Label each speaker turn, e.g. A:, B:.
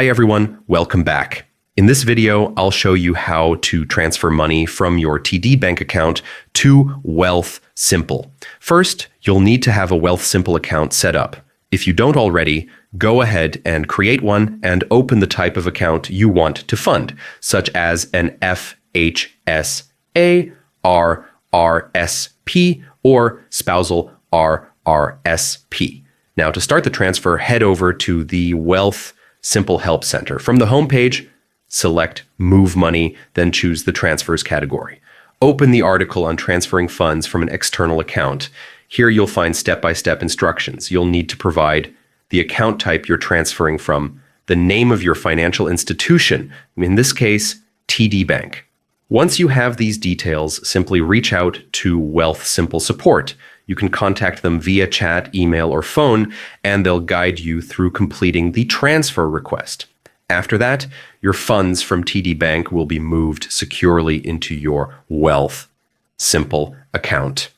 A: Hi everyone, welcome back. In this video, I'll show you how to transfer money from your TD bank account to Wealthsimple. First, you'll need to have a Wealthsimple account set up. If you don't already, go ahead and create one and open the type of account you want to fund, such as an FHSA, RRSP, or spousal RRSP. Now, to start the transfer, head over to the Wealthsimple Help Center. From the homepage, select Move Money, then choose the Transfers category. Open the article on transferring funds from an external account. Here you'll find step-by-step instructions. You'll need to provide the account type you're transferring from, the name of your financial institution, in this case, TD Bank. Once you have these details, simply reach out to Wealthsimple support. You can contact them via chat, email, or phone, and they'll guide you through completing the transfer request. After that, your funds from TD Bank will be moved securely into your Wealthsimple account.